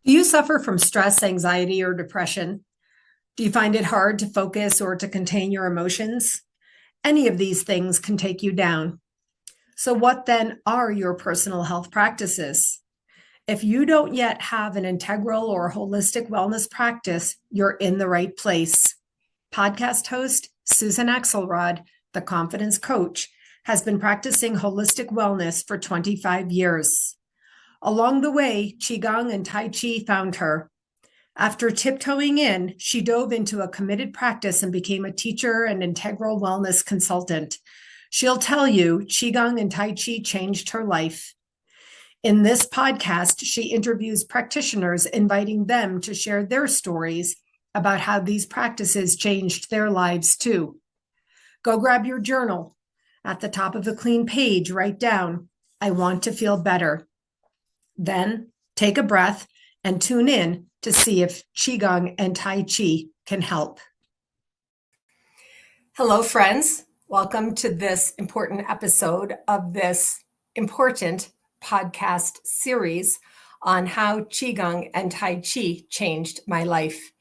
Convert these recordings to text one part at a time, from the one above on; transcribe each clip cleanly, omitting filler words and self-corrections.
Do you suffer from stress, anxiety, or depression? Do you find it hard to focus or to contain your emotions? Any of these things can take you down. So, what then are your personal health practices? If you don't yet have an integral or holistic wellness practice, you're in the right place. Podcast host Susan Axelrod, the confidence coach, has been practicing holistic wellness for 25 years. Along the way, Qigong and Tai Chi found her. After tiptoeing in, she dove into a committed practice and became a teacher and integral wellness consultant. She'll tell you Qigong and Tai Chi changed her life. In this podcast, she interviews practitioners, inviting them to share their stories about how these practices changed their lives too. Go grab your journal. At the top of a clean page, write down, "I want to feel better." Then take a breath and tune in to see if Qigong and Tai Chi can help. Hello, friends. Welcome to this important episode of this important podcast series on how Qigong and Tai Chi changed my life.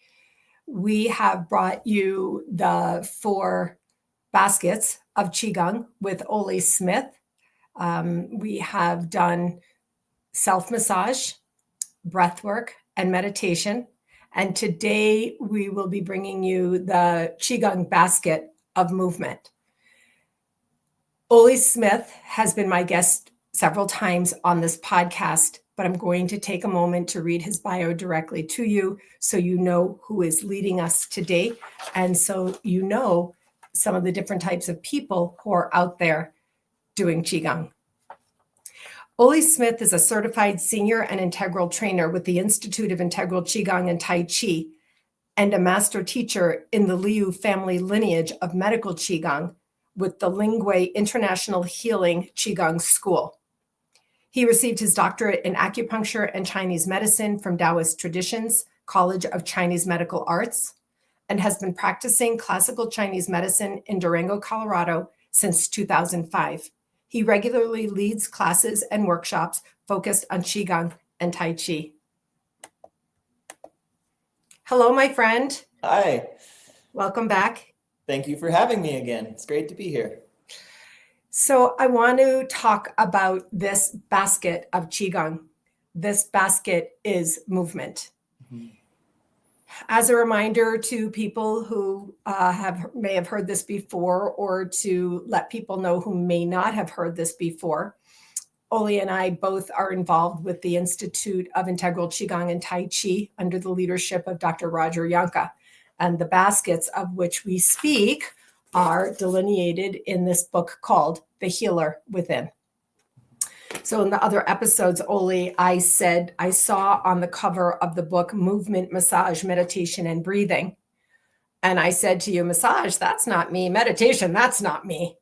We have brought you the 4 baskets of Qigong with Oley Smith. We have done self-massage, breath work, and meditation. And today we will be bringing you the Qigong basket of movement. Oley Smith has been my guest several times on this podcast, but I'm going to take a moment to read his bio directly to you so you know who is leading us today, and so you know some of the different types of people who are out there doing Qigong. Oley Smith is a certified senior and integral trainer with the Institute of Integral Qigong and Tai Chi and a master teacher in the Liu Family lineage of Medical Qigong with the Ling International Healing Qigong School. He received his doctorate in Acupuncture and Chinese Medicine from Daoist Traditions, College of Chinese Medical Arts, and has been practicing classical Chinese medicine in Durango, Colorado since 2005. He regularly leads classes and workshops focused on Qigong and Tai Chi. Hello, my friend. Hi. Welcome back. Thank you for having me again. It's great to be here. So I want to talk about this basket of Qigong. This basket is movement. Mm-hmm. As a reminder to people who may have heard this before, or to let people know who may not have heard this before, Oley and I both are involved with the Institute of Integral Qigong and Tai Chi under the leadership of Dr. Roger Yanka. And the baskets of which we speak are delineated in this book called The Healer Within. So in the other episodes, Oley, I said I saw on the cover of the book movement, massage, meditation, and breathing. And I said to you, massage, that's not me. Meditation, that's not me.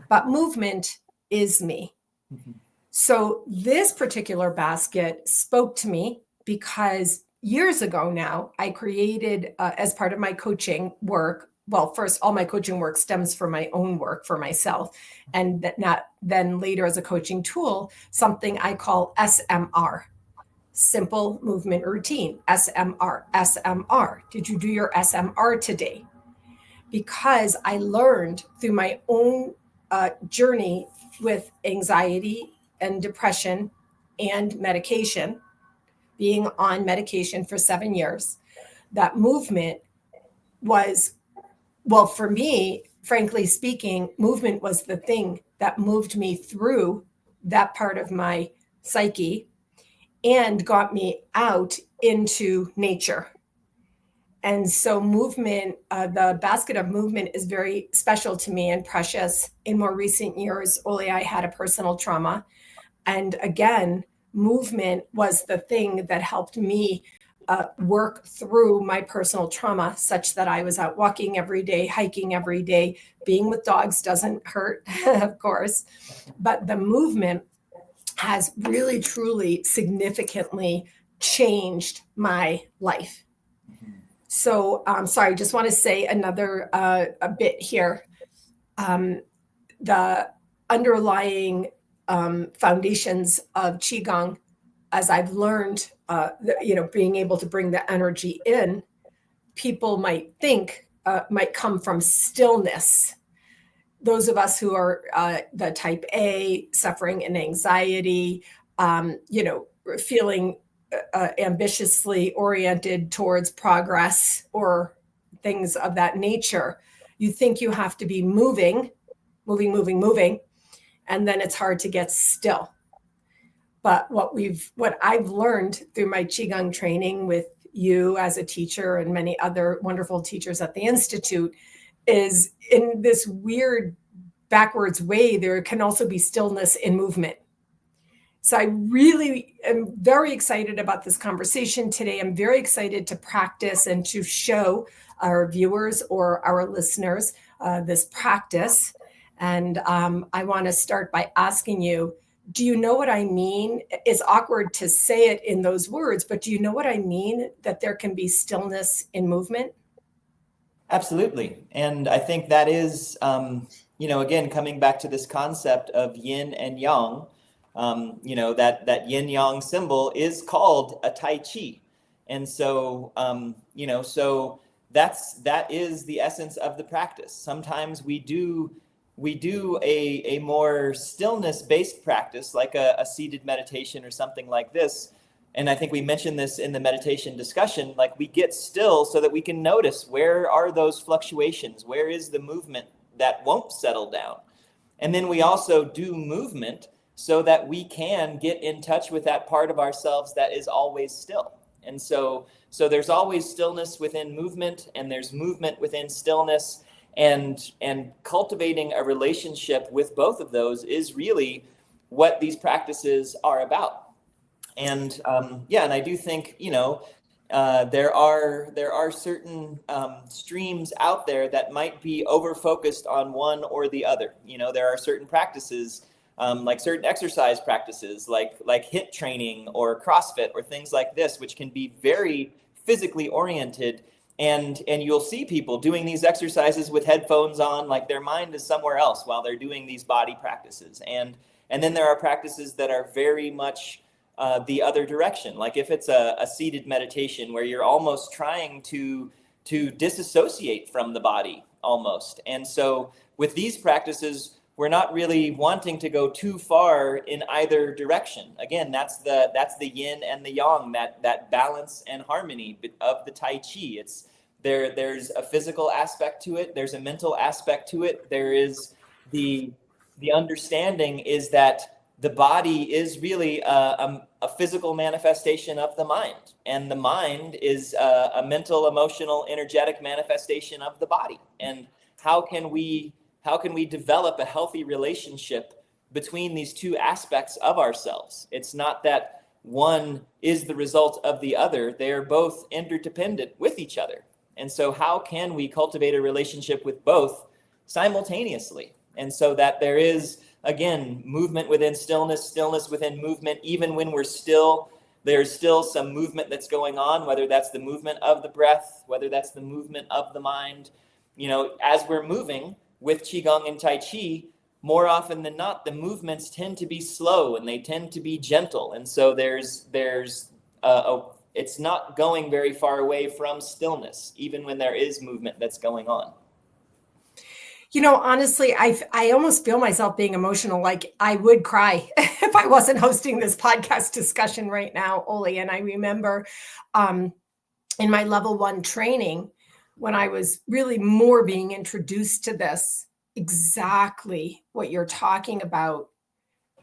But movement is me. Mm-hmm. So this particular basket spoke to me because years ago now, I created, as part of my coaching work, well, first, all my coaching work stems from my own work for myself. And then later as a coaching tool, something I call SMR, Simple Movement Routine, SMR, SMR. Did you do your SMR today? Because I learned through my own journey with anxiety and depression and medication, being on medication for 7 years, that movement was, well, for me, frankly speaking, movement was the thing that moved me through that part of my psyche and got me out into nature. And so movement, the basket of movement is very special to me and precious. In more recent years, Oley, I had a personal trauma. And again, movement was the thing that helped me work through my personal trauma, such that I was out walking every day, hiking every day. Being with dogs doesn't hurt, of course, but the movement has really, truly, significantly changed my life. So, sorry, just want to say another a bit here. The underlying foundations of Qigong as I've learned, being able to bring the energy in, people might think might come from stillness. Those of us who are the type A, suffering and anxiety, feeling ambitiously oriented towards progress or things of that nature, you think you have to be moving, and then it's hard to get still. But what I've learned through my Qigong training with you as a teacher and many other wonderful teachers at the Institute is, in this weird backwards way, there can also be stillness in movement. So I really am very excited about this conversation today. I'm very excited to practice and to show our viewers or our listeners this practice. And I want to start by asking you, do you know what I mean? It's awkward to say it in those words, but do you know what I mean, that there can be stillness in movement? Absolutely. And I think that is, again, coming back to this concept of yin and yang, that yin yang symbol is called a tai chi. And so, so that is the essence of the practice. Sometimes we do a more stillness-based practice, like a seated meditation or something like this. And I think we mentioned this in the meditation discussion, like we get still so that we can notice, where are those fluctuations? Where is the movement that won't settle down? And then we also do movement so that we can get in touch with that part of ourselves that is always still. And so there's always stillness within movement, and there's movement within stillness. And cultivating a relationship with both of those is really what these practices are about. And and I do think there are certain streams out there that might be over focused on one or the other. There are certain practices, like certain exercise practices, like HIIT training or CrossFit or things like this, which can be very physically oriented. And you'll see people doing these exercises with headphones on, like their mind is somewhere else while they're doing these body practices. And then there are practices that are very much the other direction. Like if it's a seated meditation where you're almost trying to disassociate from the body almost. And so with these practices, we're not really wanting to go too far in either direction. Again, that's the yin and the yang, that balance and harmony of the Tai Chi. There's a physical aspect to it. There's a mental aspect to it. There is the understanding is that the body is really a physical manifestation of the mind, and the mind is a mental, emotional, energetic manifestation of the body. And how can we develop a healthy relationship between these two aspects of ourselves? It's not that one is the result of the other. They are both interdependent with each other. And so how can we cultivate a relationship with both simultaneously? And so that there is, again, movement within stillness, stillness within movement. Even when we're still, there's still some movement that's going on, whether that's the movement of the breath, whether that's the movement of the mind. As we're moving with Qigong and Tai Chi, more often than not, the movements tend to be slow and they tend to be gentle. And so it's not going very far away from stillness, even when there is movement that's going on. Honestly, I almost feel myself being emotional. Like I would cry if I wasn't hosting this podcast discussion right now, Oley. And I remember in my level 1 training, when I was really more being introduced to this, exactly what you're talking about.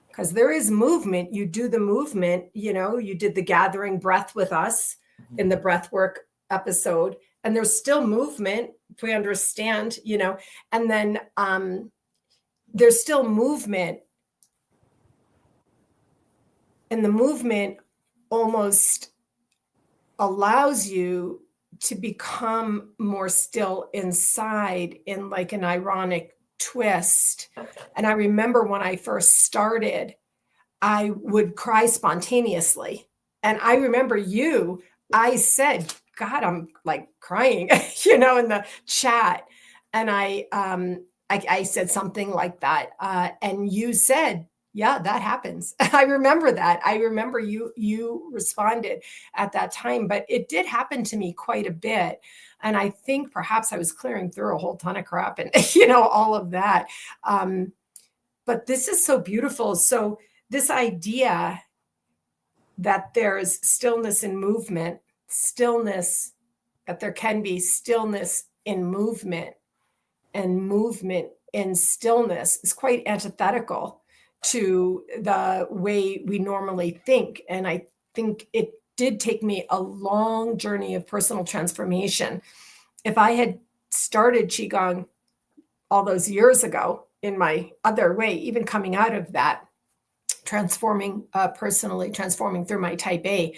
Because there is movement. You do the movement, you did the gathering breath with us in the breath work episode, and there's still movement, if we understand, and then there's still movement, and the movement almost allows you to become more still inside in like an ironic twist. And I remember when I first started, I would cry spontaneously. And I remember I said, God, I'm like crying, in the chat. And I said something like that. And you said, Yeah, that happens. I remember that. I remember you responded at that time, but it did happen to me quite a bit. And I think perhaps I was clearing through a whole ton of crap and, all of that. But this is so beautiful. So this idea that there's stillness in movement, stillness, that there can be stillness in movement, and movement in stillness is quite antithetical to the way we normally think. And I think it did take me a long journey of personal transformation. If I had started Qigong all those years ago in my other way, even coming out of that, transforming personally, transforming through my type A,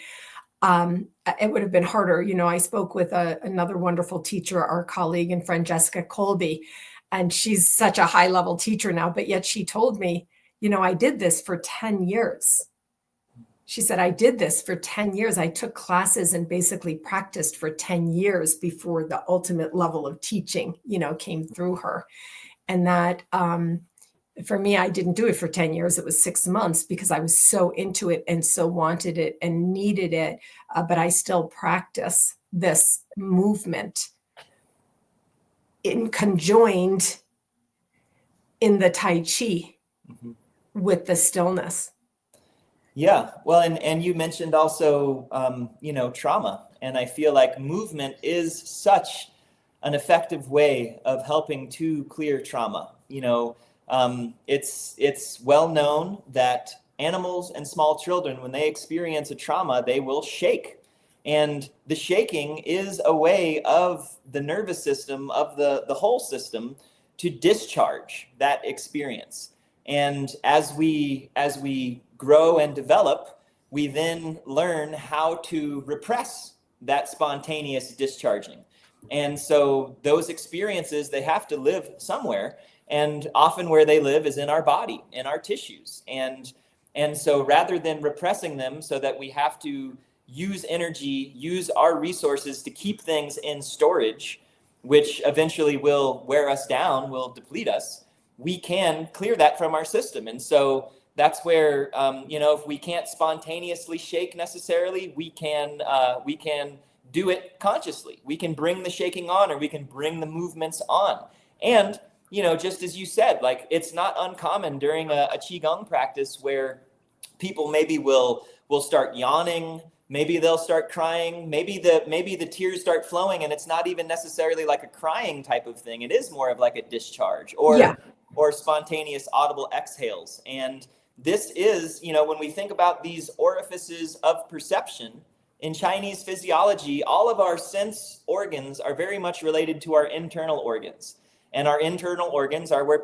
it would have been harder. I spoke with another wonderful teacher, our colleague and friend, Jessica Colby, and she's such a high level teacher now, but yet she told me, I did this for 10 years. She said, I did this for 10 years. I took classes and basically practiced for 10 years before the ultimate level of teaching, came through her. And that, for me, I didn't do it for 10 years. It was 6 months because I was so into it and so wanted it and needed it. But I still practice this movement in conjoined in the Tai Chi with the stillness. Yeah, well, and you mentioned also, trauma, and I feel like movement is such an effective way of helping to clear trauma. It's well known that animals and small children, when they experience a trauma, they will shake. And the shaking is a way of the nervous system, of the whole system, to discharge that experience. And as we grow and develop, we then learn how to repress that spontaneous discharging. And so those experiences, they have to live somewhere. And often where they live is in our body, in our tissues. And so rather than repressing them so that we have to use energy, use our resources to keep things in storage, which eventually will wear us down, will deplete us, we can clear that from our system. And so that's where, if we can't spontaneously shake necessarily, we can do it consciously. We can bring the shaking on, or we can bring the movements on. And, just as you said, like, it's not uncommon during a Qigong practice where people maybe will start yawning, maybe they'll start crying, maybe the tears start flowing, and it's not even necessarily like a crying type of thing. It is more of like a discharge or spontaneous audible exhales. And this is, when we think about these orifices of perception in Chinese physiology, all of our sense organs are very much related to our internal organs. And our internal organs are where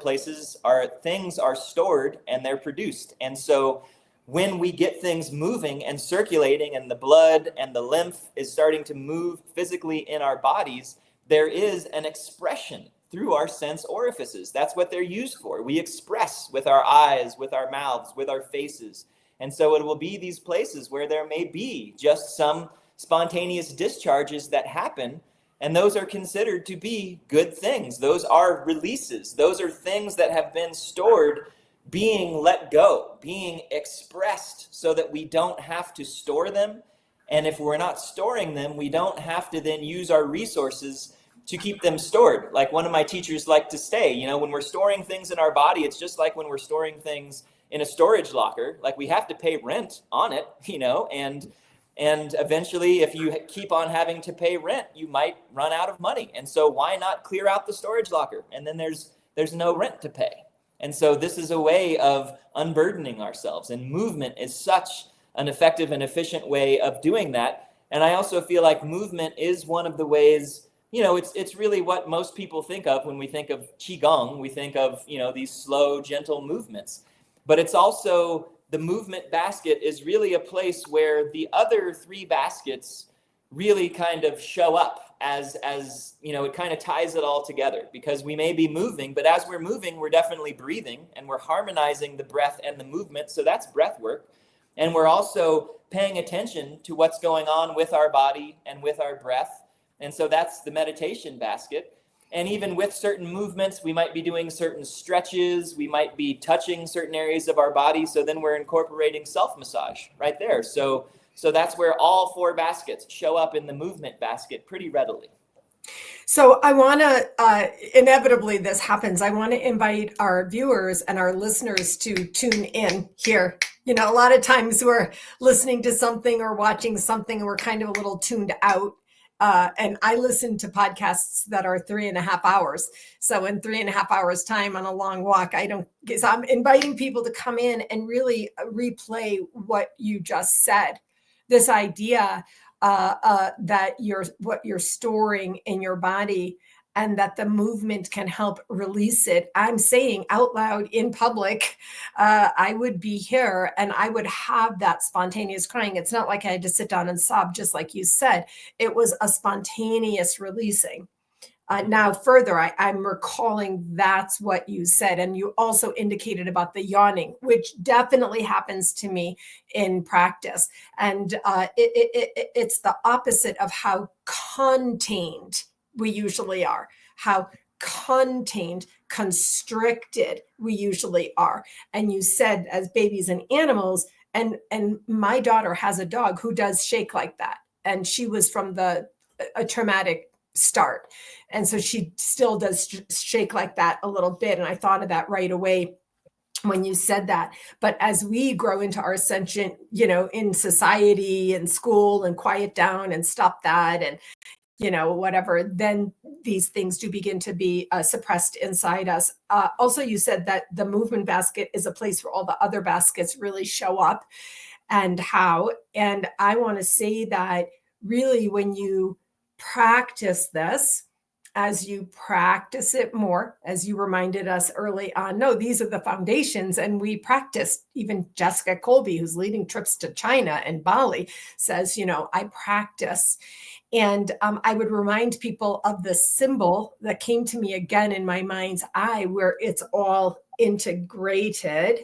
things are stored and they're produced. And so when we get things moving and circulating, and the blood and the lymph is starting to move physically in our bodies, there is an expression through our sense orifices. That's what they're used for. We express with our eyes, with our mouths, with our faces. And so it will be these places where there may be just some spontaneous discharges that happen, and those are considered to be good things. Those are releases. Those are things that have been stored, being let go, being expressed, so that we don't have to store them. And if we're not storing them, we don't have to then use our resources to keep them stored. Like one of my teachers liked to say, when we're storing things in our body, it's just like when we're storing things in a storage locker. Like, we have to pay rent on it, and eventually, if you keep on having to pay rent, you might run out of money. And so why not clear out the storage locker? And then there's no rent to pay. And so this is a way of unburdening ourselves, and movement is such an effective and efficient way of doing that. And I also feel like movement is one of the ways, it's really what most people think of when we think of Qigong. We think of, these slow, gentle movements. But it's also, the movement basket is really a place where the other three baskets really kind of show up as it kind of ties it all together, because we may be moving, but as we're moving, we're definitely breathing, and we're harmonizing the breath and the movement. So that's breath work. And we're also paying attention to what's going on with our body and with our breath. And so that's the meditation basket. And even with certain movements, we might be doing certain stretches, we might be touching certain areas of our body. So then we're incorporating self-massage right there. So that's where all 4 baskets show up in the movement basket pretty readily. So I want to, inevitably this happens, I want to invite our viewers and our listeners to tune in here. You know, a lot of times we're listening to something or watching something and we're kind of a little tuned out. And I listen to podcasts that are 3.5 hours. So in 3.5 hours time on a long walk, so I'm inviting people to come in and really replay what you just said. This idea that what you're storing in your body, and that the movement can help release it. I'm saying out loud in public, I would be here and I would have that spontaneous crying. It's not like I had to sit down and sob, just like you said. It was a spontaneous releasing. Now further, I'm recalling that's what you said. And you also indicated about the yawning, which definitely happens to me in practice. And it's the opposite of how contained we usually are, how contained, constricted we usually are. And you said as babies and animals, and my daughter has a dog who does shake like that. And she was from a traumatic start. And so she still does shake like that a little bit. And I thought of that right away when you said that. But as we grow into our ascension, you know, in society and school, and quiet down and stop that, and, you know, whatever, then these things do begin to be suppressed inside us. Also, you said that the movement basket is a place where all the other baskets really show up, and how. And I want to say that really when you practice this, as you practice it more, as you reminded us early on, no, these are the foundations. And we practiced, even Jessica Colby, who's leading trips to China and Bali, says, you know, I practice. And I would remind people of the symbol that came to me again in my mind's eye, where it's all integrated.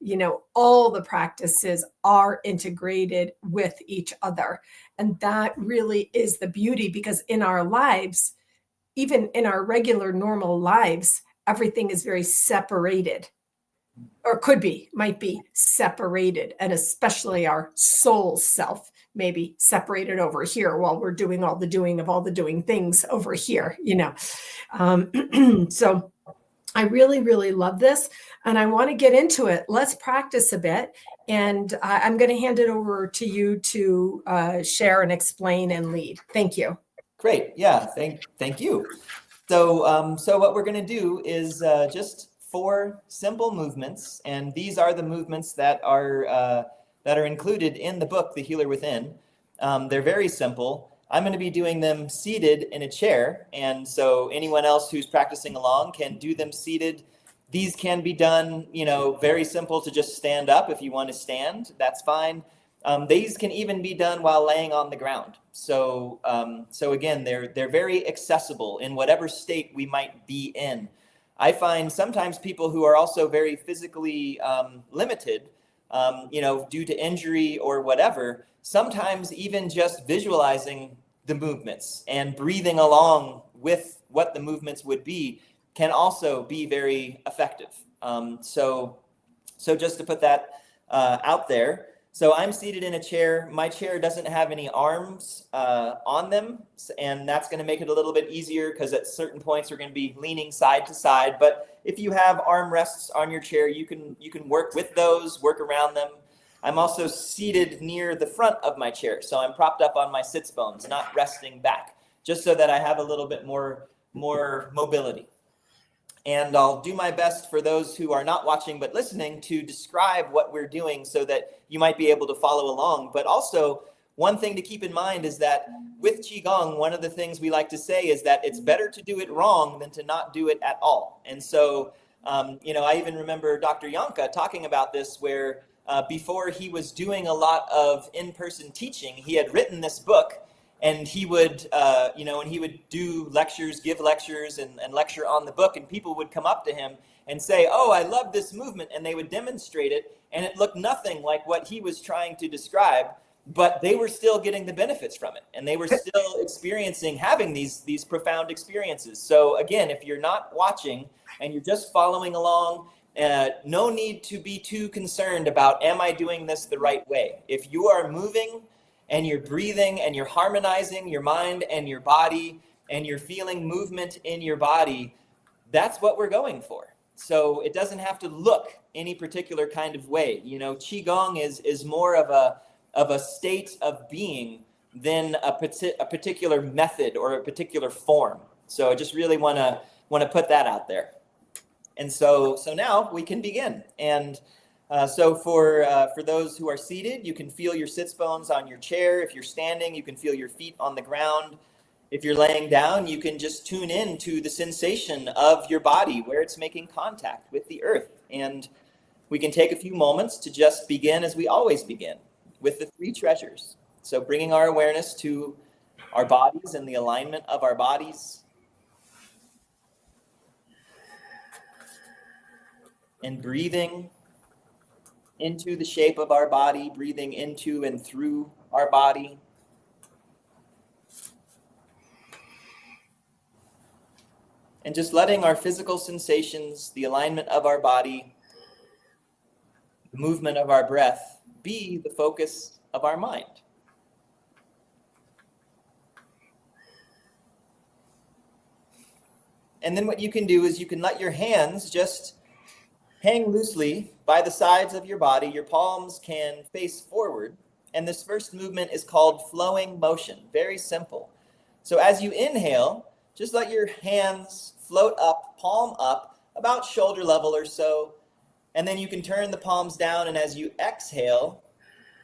You know, all the practices are integrated with each other. And that really is the beauty, because in our lives, even in our regular normal lives, everything is very separated, or might be separated. And especially our soul self may be separated over here while we're doing all the doing of all the doing things over here, you know. So I really, really love this, and I want to get into it. Let's practice a bit, and I'm going to hand it over to you to share and explain and lead. Thank you. Great. Yeah. Thank you. So, so what we're going to do is just 4 simple movements, and these are the movements that are included in the book, The Healer Within. They're very simple. I'm going to be doing them seated in a chair, and so anyone else who's practicing along can do them seated. These can be done, you know, very simple to just stand up. If you want to stand, that's fine. These can even be done while laying on the ground. So, so again, they're very accessible in whatever state we might be in. I find sometimes people who are also very physically limited, you know, due to injury or whatever, sometimes even just visualizing the movements and breathing along with what the movements would be can also be very effective. So just to put that out there. So I'm seated in a chair. My chair doesn't have any arms on them, and that's going to make it a little bit easier, because at certain points we're going to be leaning side to side. But if you have arm rests on your chair, you can work with those, work around them. I'm also seated near the front of my chair, so I'm propped up on my sits bones, not resting back, just so that I have a little bit more mobility. And I'll do my best for those who are not watching but listening to describe what we're doing so that you might be able to follow along. But also, one thing to keep in mind is that with Qigong, one of the things we like to say is that it's better to do it wrong than to not do it at all. And so, you know, I even remember Dr. Yanka talking about this, where before he was doing a lot of in-person teaching, he had written this book. And he would, you know, and he would do lectures, give lectures and lecture on the book. And people would come up to him and say, oh, I love this movement. And they would demonstrate it. And it looked nothing like what he was trying to describe. but they were still getting the benefits from it, and they were still having these profound experiences. So again, if you're not watching and you're just following along, no need to be too concerned about, am I doing this the right way? If you are moving and you're breathing and you're harmonizing your mind and your body and you're feeling movement in your body, that's what we're going for. So it doesn't have to look any particular kind of way. You know, Qigong is more of a state of being than a particular method or a particular form. So I just really want to put that out there. And so now we can begin. And so for those who are seated, you can feel your sits bones on your chair. If you're standing, you can feel your feet on the ground. If you're laying down, you can just tune in to the sensation of your body, where it's making contact with the earth. And we can take a few moments to just begin as we always begin, with the three treasures. So bringing our awareness to our bodies and the alignment of our bodies. And breathing into the shape of our body, breathing into and through our body. And just letting our physical sensations, the alignment of our body, the movement of our breath, be the focus of our mind. And then what you can do is you can let your hands just hang loosely by the sides of your body. Your palms can face forward. And this first movement is called flowing motion. Very simple. So as you inhale, just let your hands float up, palm up, about shoulder level or so. And then you can turn the palms down. And as you exhale,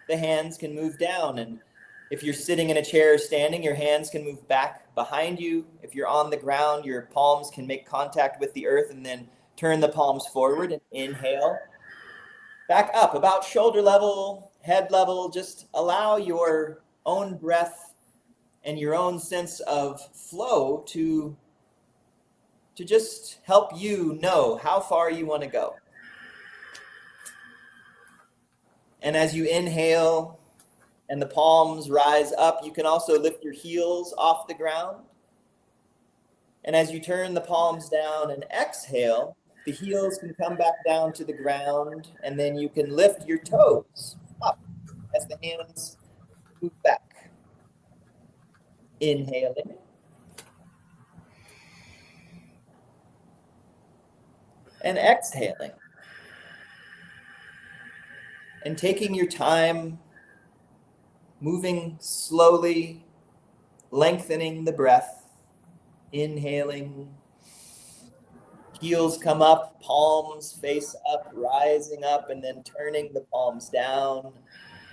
the hands can move down. And if you're sitting in a chair or standing, your hands can move back behind you. If you're on the ground, your palms can make contact with the earth, and then turn the palms forward and inhale. Back up, about shoulder level, head level. Just allow your own breath and your own sense of flow to just help you know how far you want to go. And as you inhale and the palms rise up, you can also lift your heels off the ground. And as you turn the palms down and exhale, the heels can come back down to the ground, and then you can lift your toes up as the hands move back. Inhaling. And exhaling. And taking your time, moving slowly, lengthening the breath, inhaling. Heels come up, palms face up, rising up, and then turning the palms down.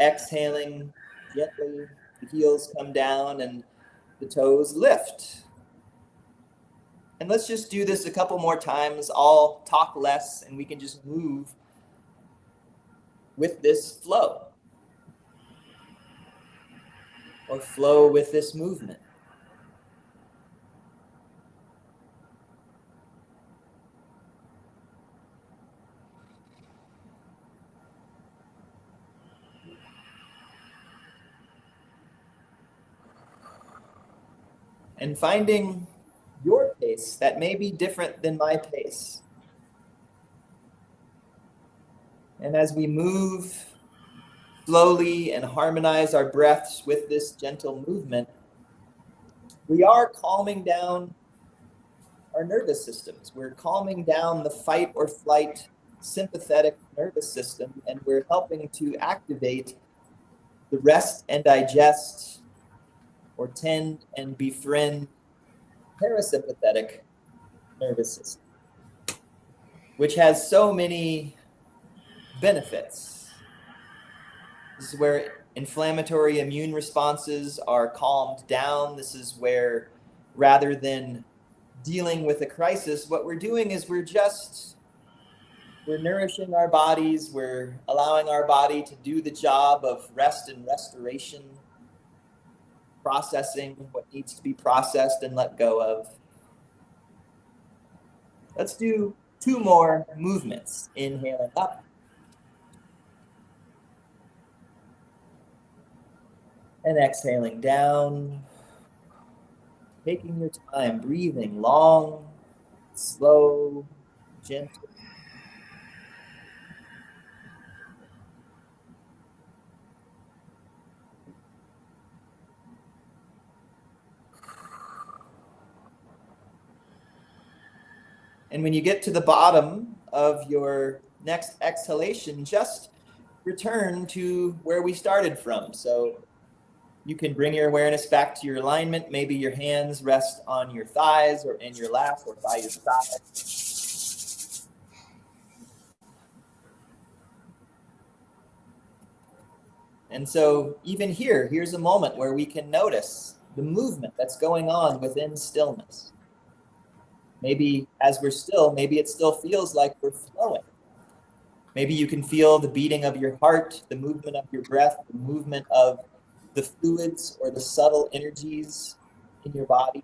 Exhaling gently, the heels come down and the toes lift. And let's just do this a couple more times. I'll talk less and we can just move with this flow. Or flow with this movement. And finding your pace that may be different than my pace. And as we move slowly and harmonize our breaths with this gentle movement, we are calming down our nervous systems. We're calming down the fight or flight sympathetic nervous system, and we're helping to activate the rest and digest or tend and befriend parasympathetic nervous system, which has so many benefits. This is where inflammatory immune responses are calmed down. This is where, rather than dealing with a crisis, what we're doing is we're nourishing our bodies. We're allowing our body to do the job of rest and restoration, processing what needs to be processed and let go of. Let's do 2 more movements. Inhaling up. And exhaling down, taking your time, breathing long, slow, gentle. And when you get to the bottom of your next exhalation, just return to where we started from. So you can bring your awareness back to your alignment. Maybe your hands rest on your thighs or in your lap or by your side. And so even here's a moment where we can notice the movement that's going on within stillness. Maybe as we're still, maybe it still feels like we're flowing. Maybe you can feel the beating of your heart, the movement of your breath, the movement of the fluids or the subtle energies in your body.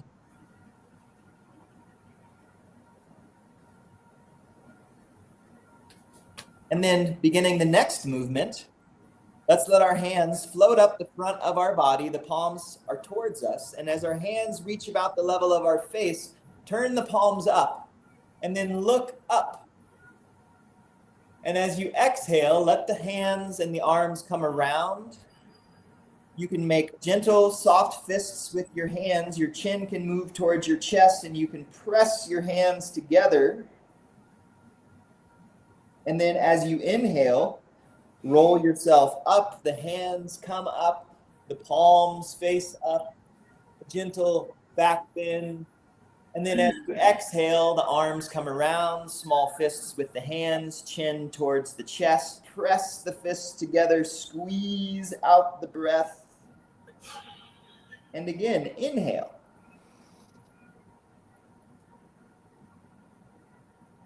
And then beginning the next movement, let's let our hands float up the front of our body. The palms are towards us. And as our hands reach about the level of our face, turn the palms up and then look up. And as you exhale, let the hands and the arms come around. You can make gentle, soft fists with your hands. Your chin can move towards your chest and you can press your hands together. And then as you inhale, roll yourself up, the hands come up, the palms face up, a gentle back bend. And then as you exhale, the arms come around, small fists with the hands, chin towards the chest, press the fists together, squeeze out the breath. And again, inhale.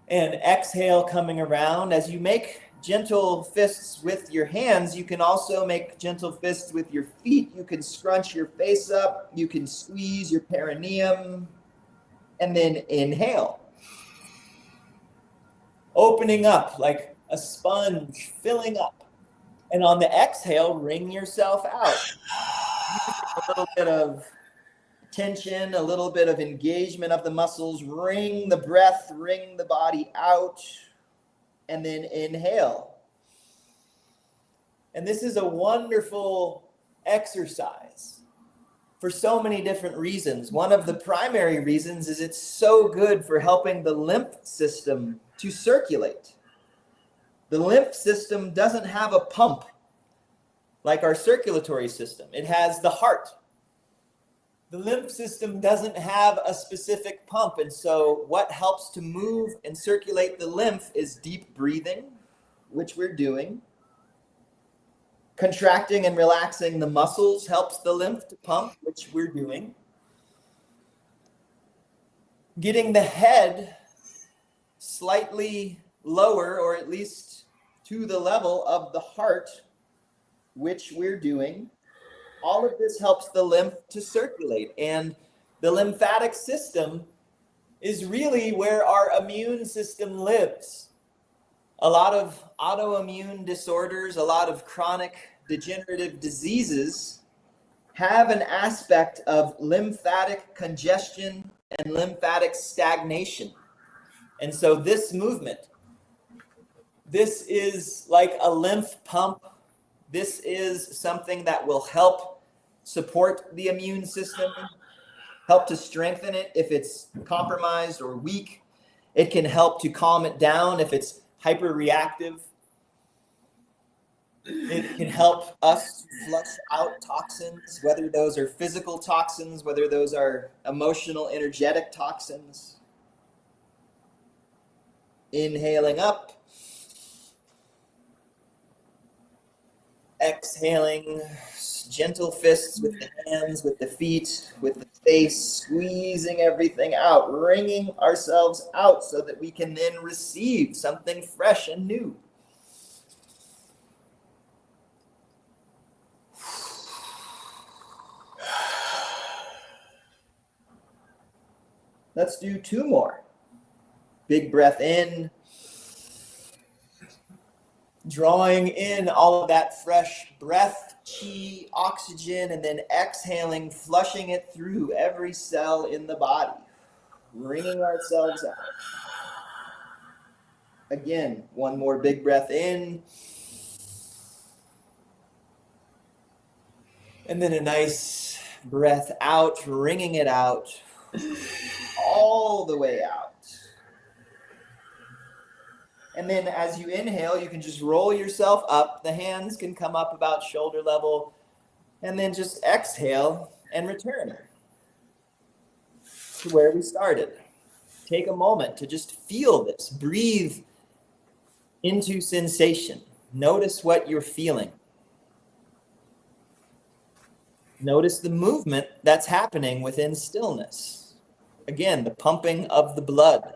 And exhale, coming around. As you make gentle fists with your hands, you can also make gentle fists with your feet. You can scrunch your face up. You can squeeze your perineum. And then inhale. Opening up like a sponge, filling up. And on the exhale, wring yourself out. A little bit of tension, a little bit of engagement of the muscles. Wring the breath, wring the body out. And then inhale. And this is a wonderful exercise for so many different reasons. One of the primary reasons is it's so good for helping the lymph system to circulate. The lymph system doesn't have a pump like our circulatory system. It has the heart. The lymph system doesn't have a specific pump. And so what helps to move and circulate the lymph is deep breathing, which we're doing. Contracting and relaxing the muscles helps the lymph to pump, which we're doing. Getting the head slightly lower, or at least to the level of the heart, which we're doing. All of this helps the lymph to circulate. And the lymphatic system is really where our immune system lives. A lot of autoimmune disorders, a lot of chronic degenerative diseases have an aspect of lymphatic congestion and lymphatic stagnation. And so this movement, this is like a lymph pump. This is something that will help support the immune system, help to strengthen it if it's compromised or weak. It can help to calm it down if it's hyperreactive. It can help us flush out toxins, whether those are physical toxins, whether those are emotional, energetic toxins. Inhaling up. Exhaling, gentle fists with the hands, with the feet, with the face, squeezing everything out, wringing ourselves out so that we can then receive something fresh and new. Let's do 2 more. Big breath in. Drawing in all of that fresh breath, chi, oxygen, and then exhaling, flushing it through every cell in the body, wringing ourselves out. Again, one more big breath in. And then a nice breath out, wringing it out, all the way out. And then as you inhale, you can just roll yourself up. The hands can come up about shoulder level. And then just exhale and return to where we started. Take a moment to just feel this. Breathe into sensation. Notice what you're feeling. Notice the movement that's happening within stillness. Again, the pumping of the blood,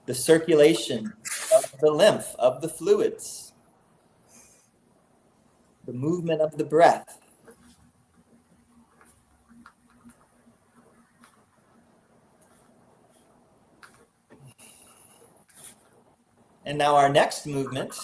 the circulation of the lymph, of the fluids, the movement of the breath. And now our next movement,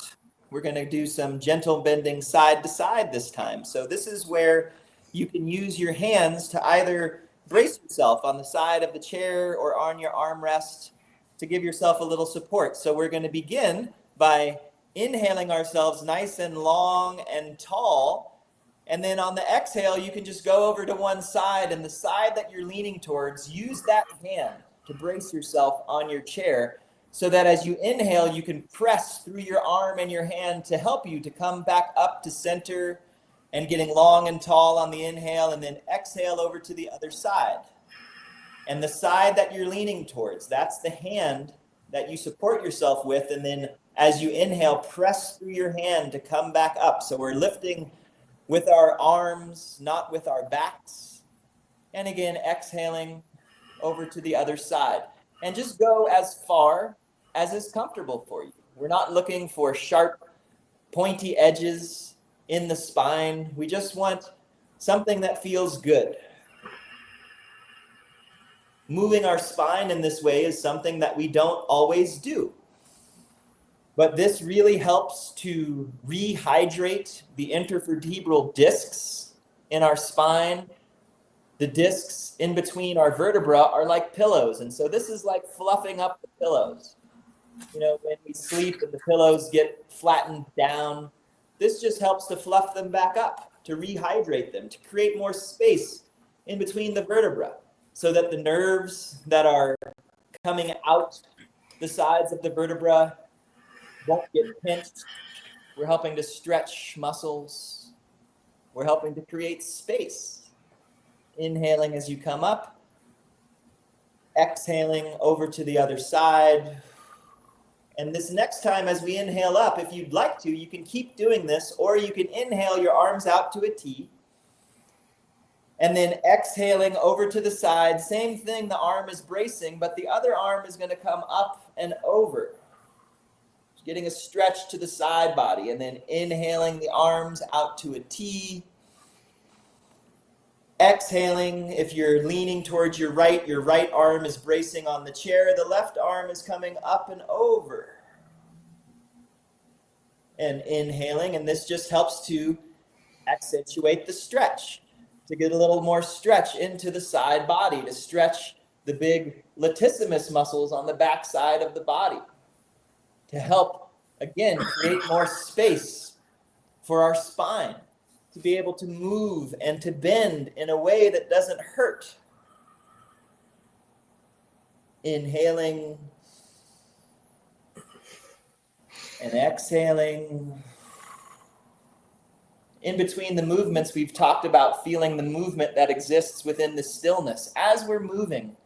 we're going to do some gentle bending side to side this time. So this is where you can use your hands to either brace yourself on the side of the chair or on your armrest to give yourself a little support. So we're going to begin by inhaling ourselves nice and long and tall. And then on the exhale, you can just go over to one side, and the side that you're leaning towards, use that hand to brace yourself on your chair so that as you inhale, you can press through your arm and your hand to help you to come back up to center and getting long and tall on the inhale, and then exhale over to the other side. And the side that you're leaning towards, that's the hand that you support yourself with. And then as you inhale, press through your hand to come back up. So we're lifting with our arms, not with our backs. And again, exhaling over to the other side. And just go as far as is comfortable for you. We're not looking for sharp, pointy edges in the spine. We just want something that feels good. Moving our spine in this way is something that we don't always do. But this really helps to rehydrate the intervertebral discs in our spine. The discs in between our vertebra are like pillows. And so this is like fluffing up the pillows. You know, when we sleep and the pillows get flattened down, this just helps to fluff them back up, to rehydrate them, to create more space in between the vertebra so that the nerves that are coming out the sides of the vertebra won't get pinched. We're helping to stretch muscles. We're helping to create space. Inhaling as you come up, exhaling over to the other side. And this next time as we inhale up, if you'd like to, you can keep doing this, or you can inhale your arms out to a T. And then exhaling over to the side, same thing, the arm is bracing, but the other arm is going to come up and over. Getting a stretch to the side body, and then inhaling the arms out to a T. Exhaling, if you're leaning towards your right arm is bracing on the chair, the left arm is coming up and over. And inhaling, and this just helps to accentuate the stretch, to get a little more stretch into the side body, to stretch the big latissimus muscles on the back side of the body, to help, again, create more space for our spine, to be able to move and to bend in a way that doesn't hurt. Inhaling and exhaling. In between the movements, we've talked about feeling the movement that exists within the stillness. As we're moving,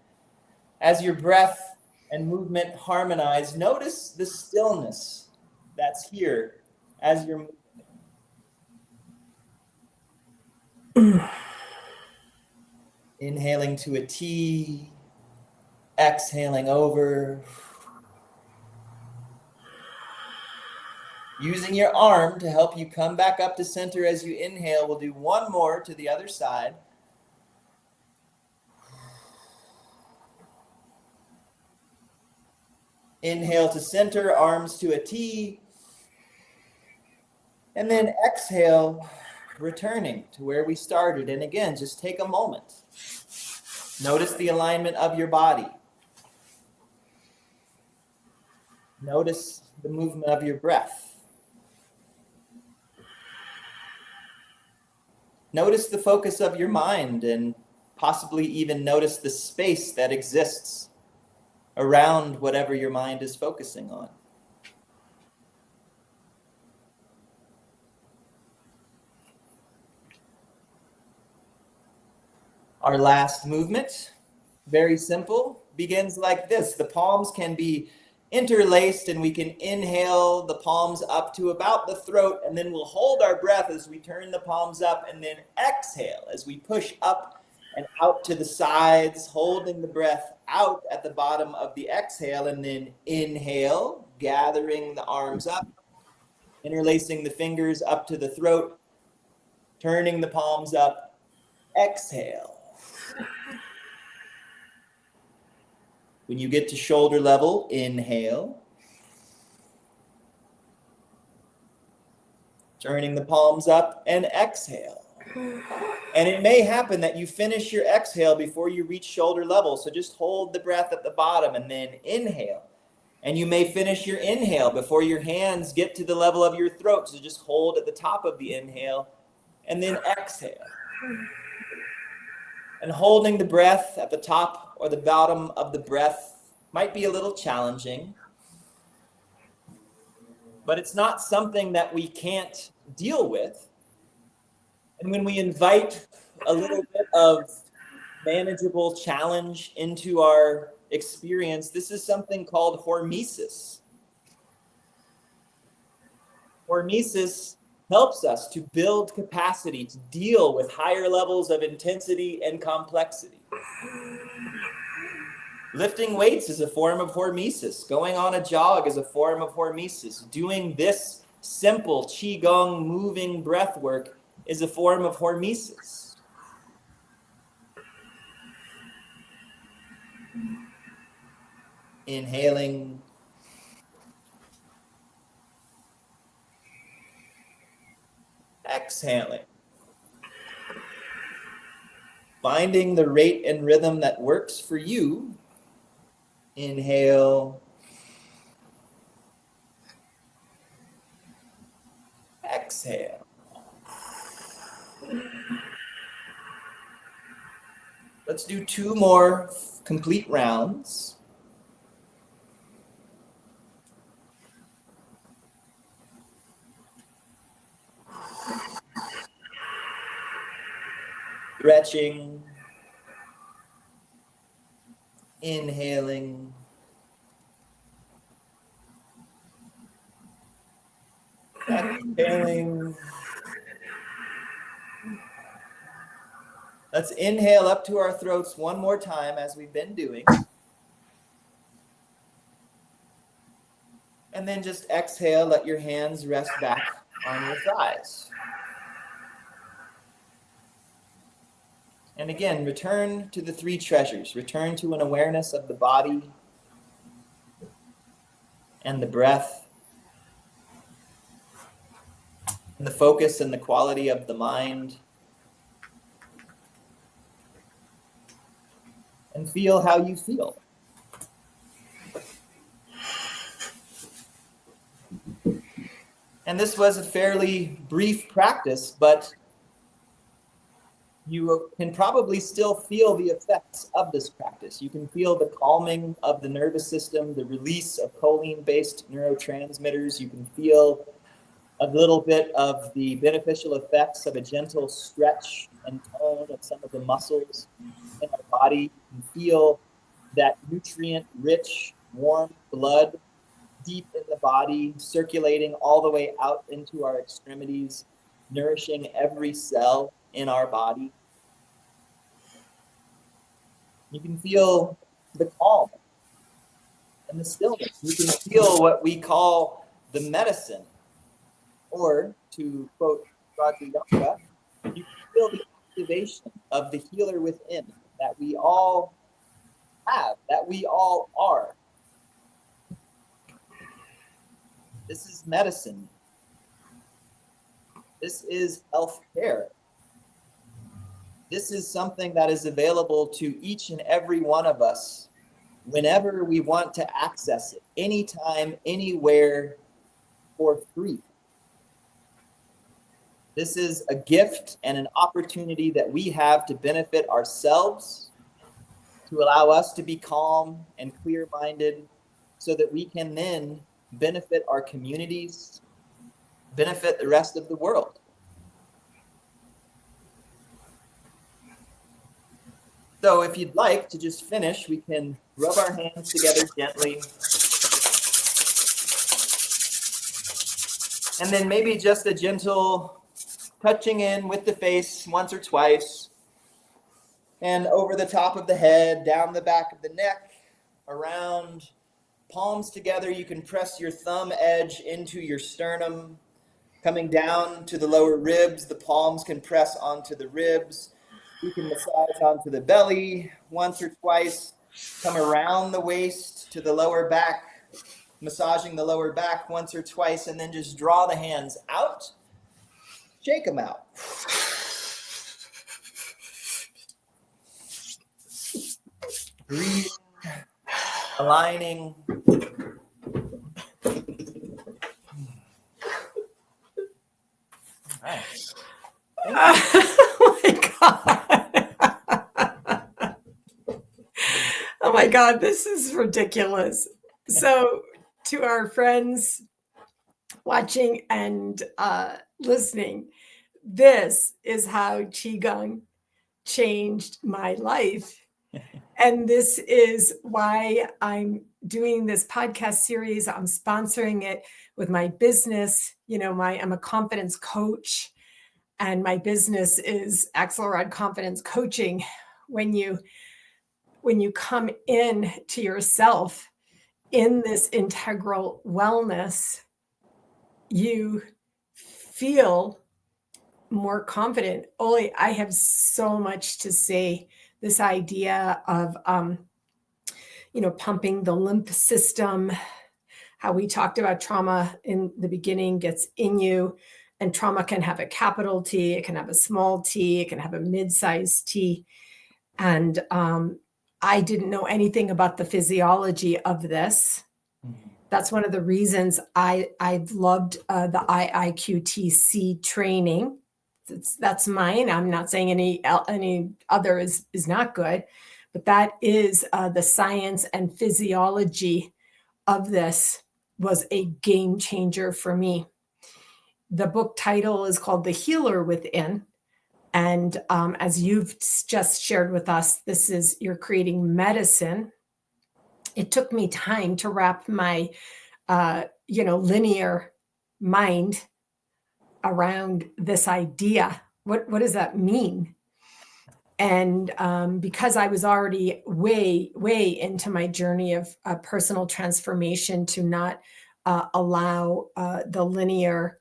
as your breath and movement harmonize, notice the stillness that's here as you're moving. Inhaling to a T, exhaling over. Using your arm to help you come back up to center as you inhale. We'll do one more to the other side. Inhale to center, arms to a T. And then exhale returning to where we started. And again, just take a moment. Notice the alignment of your body. Notice the movement of your breath. Notice the focus of your mind, and possibly even notice the space that exists around whatever your mind is focusing on. Our last movement, very simple, begins like this. The palms can be interlaced, and we can inhale the palms up to about the throat, and then we'll hold our breath as we turn the palms up, and then exhale as we push up and out to the sides, holding the breath out at the bottom of the exhale, and then inhale, gathering the arms up, interlacing the fingers up to the throat, turning the palms up, exhale. When you get to shoulder level, inhale. Turning the palms up and exhale. And it may happen that you finish your exhale before you reach shoulder level. So just hold the breath at the bottom and then inhale. And you may finish your inhale before your hands get to the level of your throat. So just hold at the top of the inhale and then exhale. And holding the breath at the top or the bottom of the breath might be a little challenging, but it's not something that we can't deal with. And when we invite a little bit of manageable challenge into our experience, this is something called hormesis. Hormesis helps us to build capacity to deal with higher levels of intensity and complexity. Lifting weights is a form of hormesis. Going on a jog is a form of hormesis. Doing this simple Qigong moving breath work is a form of hormesis. Inhaling. Exhaling. Finding the rate and rhythm that works for you. Inhale. Exhale. Let's do 2 more complete rounds. Stretching. Inhaling. Exhaling. Let's inhale up to our throats one more time as we've been doing. And then just exhale, let your hands rest back on your thighs. And again, return to the 3 treasures. Return to an awareness of the body and the breath and the focus and the quality of the mind. And feel how you feel. And this was a fairly brief practice, but you can probably still feel the effects of this practice. You can feel the calming of the nervous system, the release of choline-based neurotransmitters. You can feel a little bit of the beneficial effects of a gentle stretch and tone of some of the muscles in our body. You can feel that nutrient-rich, warm blood deep in the body, circulating all the way out into our extremities, nourishing every cell in our body. You can feel the calm and the stillness. You can feel what we call the medicine, or to quote Roger Younga, you can feel the activation of the healer within that we all have, that we all are. This is medicine. This is self-care. This is something that is available to each and every one of us whenever we want to access it, anytime, anywhere, for free. This is a gift and an opportunity that we have to benefit ourselves, to allow us to be calm and clear-minded so that we can then benefit our communities, benefit the rest of the world. So if you'd like to just finish, we can rub our hands together gently. And then maybe just a gentle touching in with the face once or twice. And over the top of the head, down the back of the neck, around, palms together. You can press your thumb edge into your sternum. Coming down to the lower ribs, the palms can press onto the ribs. You can massage onto the belly once or twice. Come around the waist to the lower back, massaging the lower back once or twice, and then just draw the hands out. Shake them out. Breathing, aligning. All right. Oh my God. Oh my God, this is ridiculous. So, to our friends watching and listening, this is how Qigong changed my life. And this is why I'm doing this podcast series. I'm sponsoring it with my business. You know, I'm a confidence coach, and my business is Axelrod Confidence Coaching. When you come in to yourself in this integral wellness, you feel more confident. Oley, I have so much to say. This idea of, pumping the lymph system, how we talked about trauma in the beginning gets in you, and trauma can have a capital T, it can have a small t, it can have a mid-sized t. And I didn't know anything about the physiology of this. That's one of the reasons I've loved the IIQTC training. That's mine. I'm not saying any other is not good, but that is the science and physiology of this was a game changer for me. The book title is called The Healer Within. And as you've just shared with us, this is you're creating medicine. It took me time to wrap my, linear mind around this idea. What does that mean? And because I was already way, way into my journey of personal transformation to not allow the linear,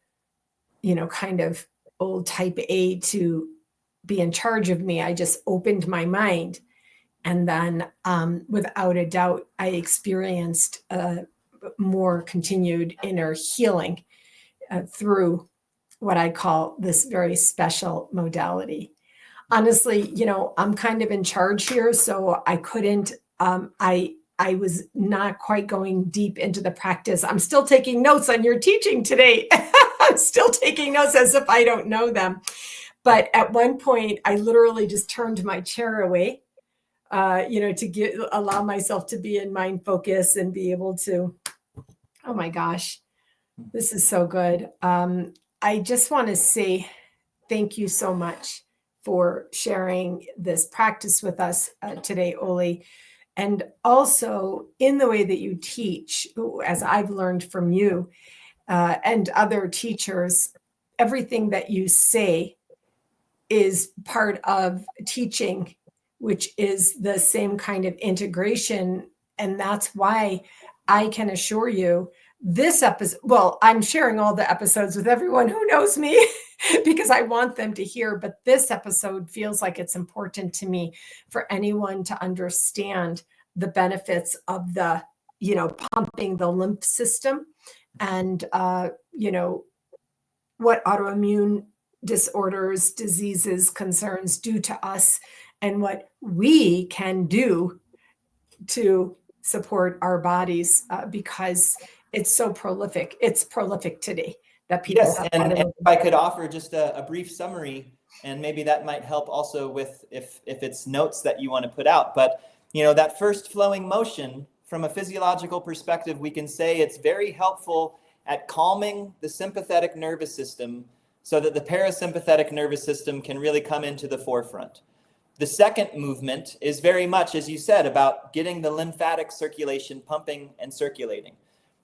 kind of old type A to be in charge of me, I just opened my mind. And then without a doubt, I experienced more continued inner healing through what I call this very special modality. Honestly, I'm kind of in charge here, so I couldn't, I was not quite going deep into the practice. I'm still taking notes on your teaching today. I'm still taking notes as if I don't know them. But at one point, I literally just turned my chair away, to allow myself to be in mind focus and be able to, oh my gosh, this is so good. I just want to say thank you so much for sharing this practice with us today, Oley. And also in the way that you teach, as I've learned from you and other teachers, everything that you say is part of teaching, which is the same kind of integration. And that's why I can assure you this episode, well, I'm sharing all the episodes with everyone who knows me because I want them to hear, but this episode feels like it's important to me for anyone to understand the benefits of the, pumping the lymph system and, what autoimmune disorders, diseases, concerns do to us, and what we can do to support our bodies, because it's so prolific. It's prolific today that people Yes, have. and if I could offer just a brief summary, and maybe that might help also with if it's notes that you want to put out. But that first flowing motion, from a physiological perspective, we can say it's very helpful at calming the sympathetic nervous system so that the parasympathetic nervous system can really come into the forefront. The second movement is very much, as you said, about getting the lymphatic circulation pumping and circulating.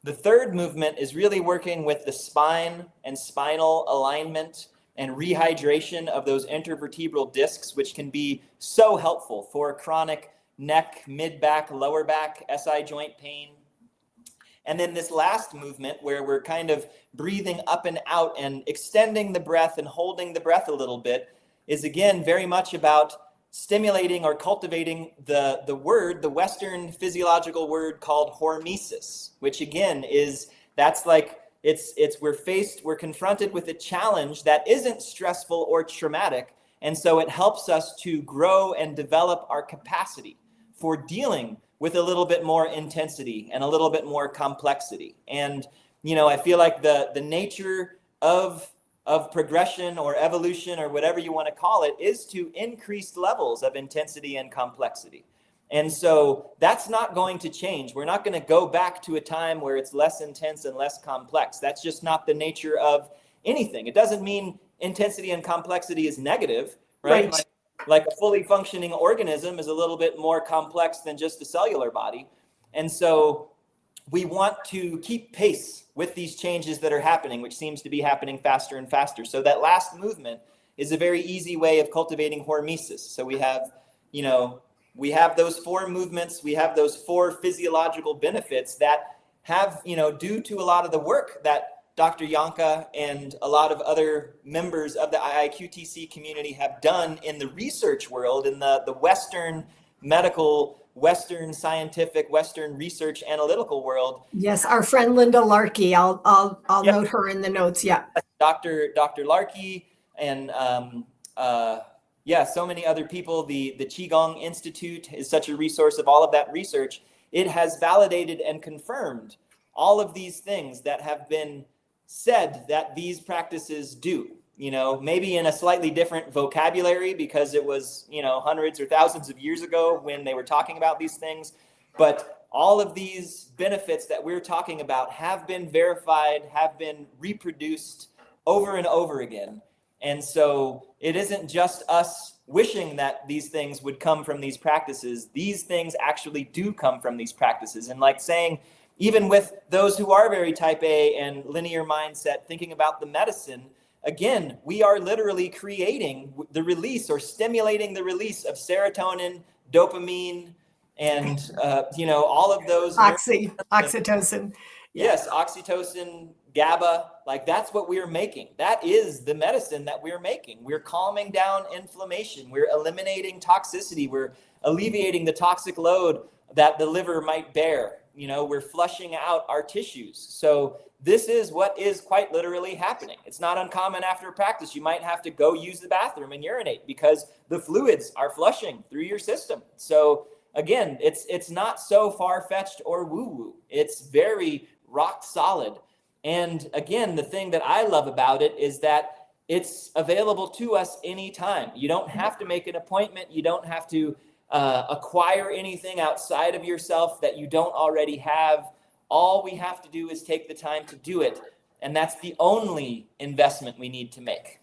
The third movement is really working with the spine and spinal alignment and rehydration of those intervertebral discs, which can be so helpful for chronic neck, mid-back, lower back, SI joint pain. And then this last movement where we're kind of breathing up and out and extending the breath and holding the breath a little bit is, again, very much about stimulating or cultivating the Western physiological word called hormesis, which again we're confronted with a challenge that isn't stressful or traumatic. And so it helps us to grow and develop our capacity for dealing with a little bit more intensity and a little bit more complexity. And, I feel like the nature of progression or evolution or whatever you want to call it is to increase levels of intensity and complexity. And so that's not going to change. We're not going to go back to a time where it's less intense and less complex. That's just not the nature of anything. It doesn't mean intensity and complexity is negative, right? Like a fully functioning organism is a little bit more complex than just a cellular body. And so we want to keep pace with these changes that are happening, which seems to be happening faster and faster. So that last movement is a very easy way of cultivating hormesis. So we have those four movements, we have those four physiological benefits that have, due to a lot of the work that Dr. Yanka and a lot of other members of the IIQTC community have done in the research world, in the Western medical, Western scientific, Western research analytical world. Yes, our friend Linda Larkey. I'll note her in the notes. Yeah, Dr. Larkey and so many other people. The Qigong Institute is such a resource of all of that research. It has validated and confirmed all of these things that have been said that these practices do, maybe in a slightly different vocabulary because it was, hundreds or thousands of years ago when they were talking about these things. But all of these benefits that we're talking about have been verified, have been reproduced over and over again. And so it isn't just us wishing that these things would come from these practices. These things actually do come from these practices. And like saying, even with those who are very type A and linear mindset, thinking about the medicine, again, we are literally creating the release or stimulating the release of serotonin, dopamine, and, all of those. Oxytocin. Yeah. Yes, oxytocin, GABA, like that's what we're making. That is the medicine that we're making. We're calming down inflammation. We're eliminating toxicity. We're alleviating the toxic load that the liver might bear. We're flushing out our tissues. So this is what is quite literally happening. It's not uncommon after a practice. You might have to go use the bathroom and urinate because the fluids are flushing through your system. So again, it's not so far-fetched or woo-woo. It's very rock solid. And again, the thing that I love about it is that it's available to us anytime. You don't have to make an appointment. You don't have to acquire anything outside of yourself that you don't already have. All we have to do is take the time to do it. And that's the only investment we need to make.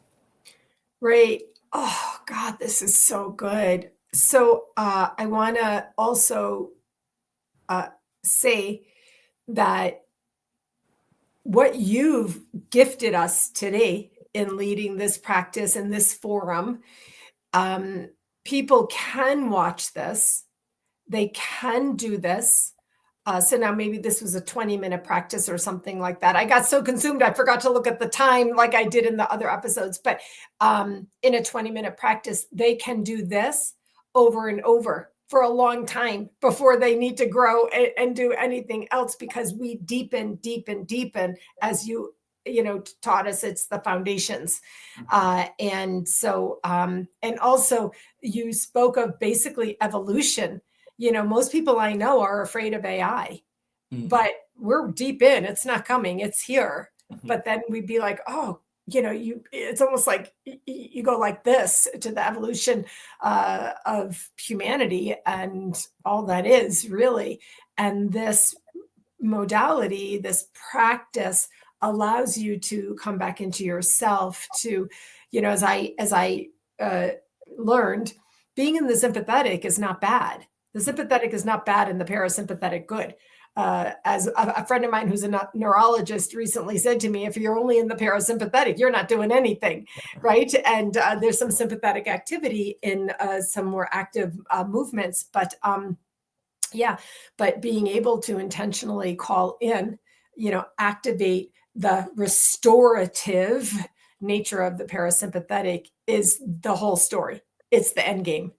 Right. Oh, God, this is so good. So I want to also say that what you've gifted us today in leading this practice in this forum, people can watch this. They can do this. So now maybe this was a 20-minute practice or something like that. I got so consumed, I forgot to look at the time like I did in the other episodes. But in a 20-minute practice, they can do this over and over for a long time before they need to grow and do anything else, because we deepen as you taught us it's the foundations. And so, and also you spoke of basically evolution. Most people I know are afraid of AI, but we're deep in, it's not coming, it's here. But then we'd be like, oh, it's almost like you go like this to the evolution of humanity and all that is really. And this modality, this practice allows you to come back into yourself to, as I learned, being in the sympathetic is not bad. The sympathetic is not bad and the parasympathetic good. As a friend of mine who's a neurologist recently said to me, if you're only in the parasympathetic, you're not doing anything, right? And there's some sympathetic activity in some more active movements, but but being able to intentionally call in, activate the restorative nature of the parasympathetic is the whole story. It's the end game.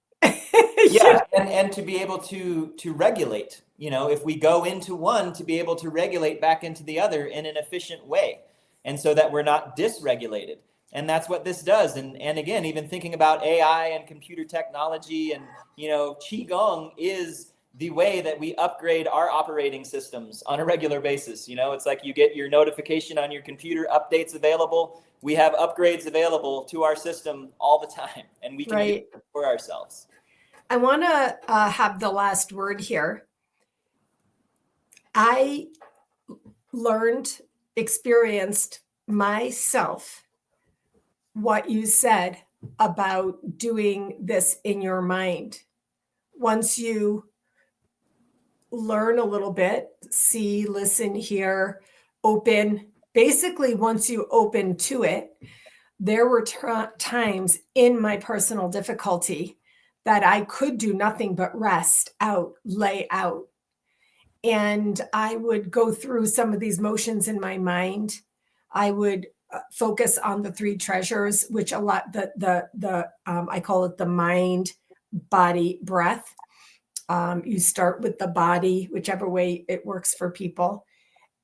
Yeah, and to be able to regulate, if we go into one, to be able to regulate back into the other in an efficient way, and so that we're not dysregulated. And that's what this does. And again, even thinking about AI and computer technology, and Qigong is the way that we upgrade our operating systems on a regular basis. It's like you get your notification on your computer, updates available. We have upgrades available to our system all the time, and we can do it for ourselves. I want to have the last word here. I experienced myself what you said about doing this in your mind. Once you learn a little bit, see, listen, hear, open, basically once you open to it, there were times in my personal difficulty that I could do nothing but rest out, lay out. And I would go through some of these motions in my mind. I would focus on the three treasures, which I call it the mind, body, breath. You start with the body, whichever way it works for people.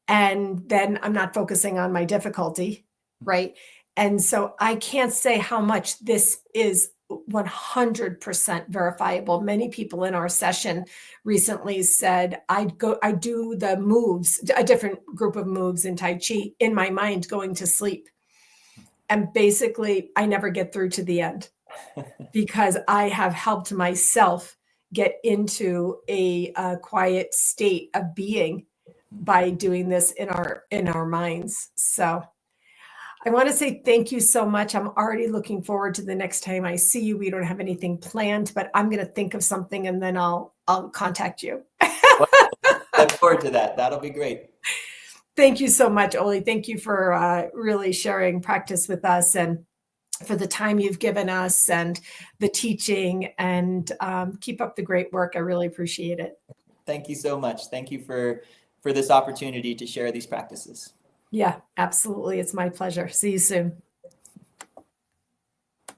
And then I'm not focusing on my difficulty, right? And so I can't say how much this is 100% verifiable. Many people in our session recently said, I do the moves, a different group of moves in Tai Chi in my mind going to sleep. And basically, I never get through to the end because I have helped myself get into a quiet state of being by doing this in our minds. So I want to say thank you so much. I'm already looking forward to the next time I see you. We don't have anything planned, but I'm going to think of something and then I'll contact you. Look forward to that. That'll be great. Thank you so much, Oley. Thank you for really sharing practice with us and for the time you've given us and the teaching, and keep up the great work. I really appreciate it. Thank you so much. Thank you for this opportunity to share these practices. Yeah, absolutely. It's my pleasure. See you soon.